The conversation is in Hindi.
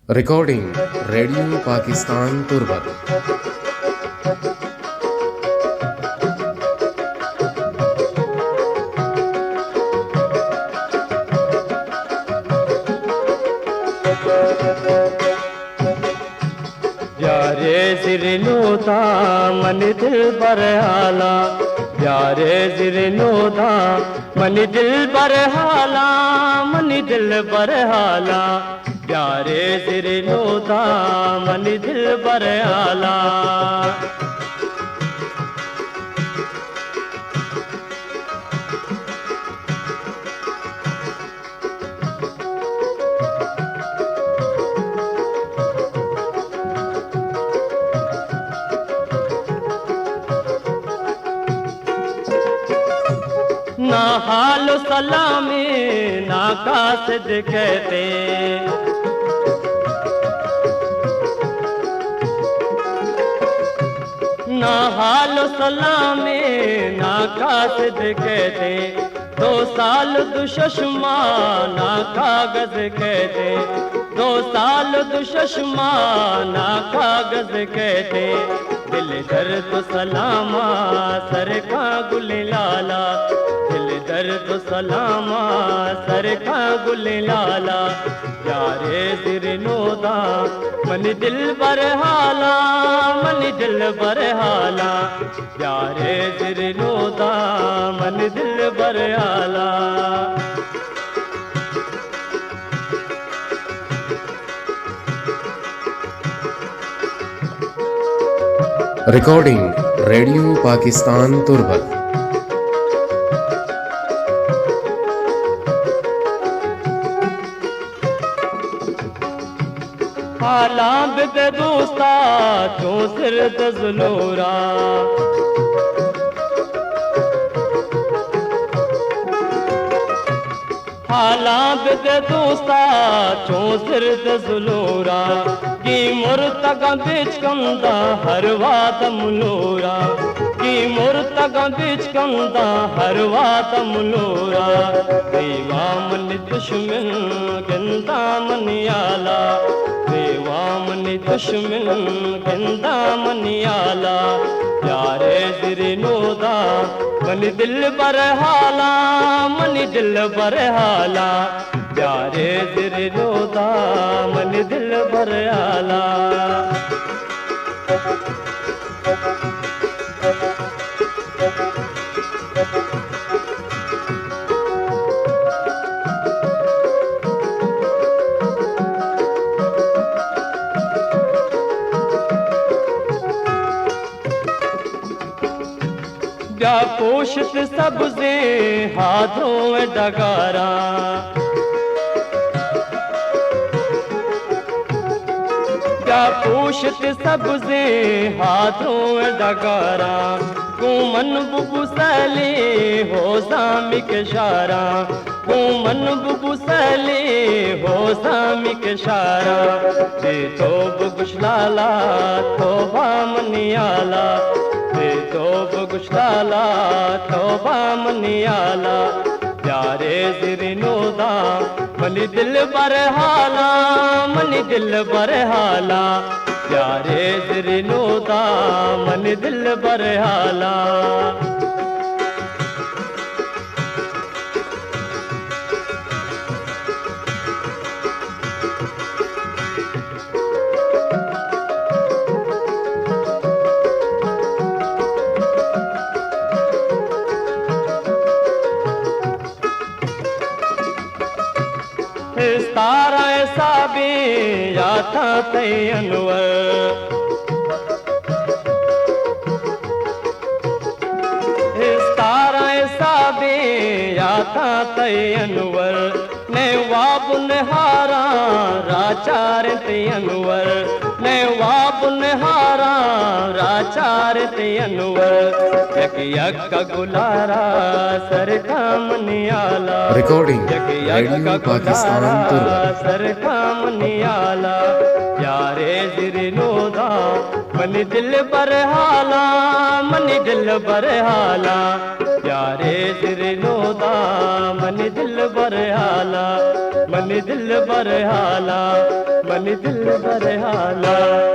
Recording radio Pakistan Turbat. यारे सिरनोदा मन दिल बर हाला, यारे सिरनोदा मन दिल बर हाला, मन दिल बर हाला, यारे सिरनोदा मन दिल बर हाला। ना हाल सलामी ना कासिद कहते, ना हाल सलामी ना कासिद कहते, 2 साल दुशमा ना कागज कहते, 2 साल दुशमा ना कागज कहते, दिल दर्द सलामा सर का गुल लाला, दिल दर्द सलामा सर का गुल लाला, यारे सिरनोदा मन दिल बर हाला, मन दिल बर हाला, यारे सिरनोदा मन दिल बर हाला। Recording radio Pakistan Turbat. हाला बिद दोस्ता चो सिर दजलोरा, हाला बिद दोस्ता चो सिर दजलोरा, की मुर्तगा बिच कंदा हर वादम लोरा, की मुर्तगा बिच कंदा हर वादम लोरा, देवा मन दुश्मन गंदा मनियाला, देवा मन दुश्मन गंदा मनियाला, यारे सिरनोदा मन दिल बर हाला, मन दिल बर हाला, यारे सिरनोदा मन दिल बर हाला। क्या पोषित सबसे हाथों में डगारा, क्या पोषित सबसे हाथों में डगारा, कुमन बुबू सले हो सामिक शारा, कुमन बुबू सले हो सामिक शारा, दे तो बुगुशलाला तोबा मनियाला, दे तो बुगुशलाला तोबा मनियाला, यारे सिरनोदा मन दिल बर हाला, मन दिल बर हाला, यारे सिरनोदा मन दिल बर हाला। तारा ऐसा भी या था तय अनवर, तारा ऐसा भी या था तय अनवर, ने वाब नहारा राचार ते अनवर, ने वाब नहारा राचार ते अनवर, यक यक गुलारा सर का मनियाला, रिकॉर्डिंग यक यक रेडियो पाकिस्तान गुलारा तुर्बत। सर का मनियाला, यारे सिरनोदा मनी दिल पर हाला, मनी दिल पर हाला, प्यारे सिरनोदा मनी दिल पर हाला, मनी दिल पर हाला, मनी दिल पर हाला।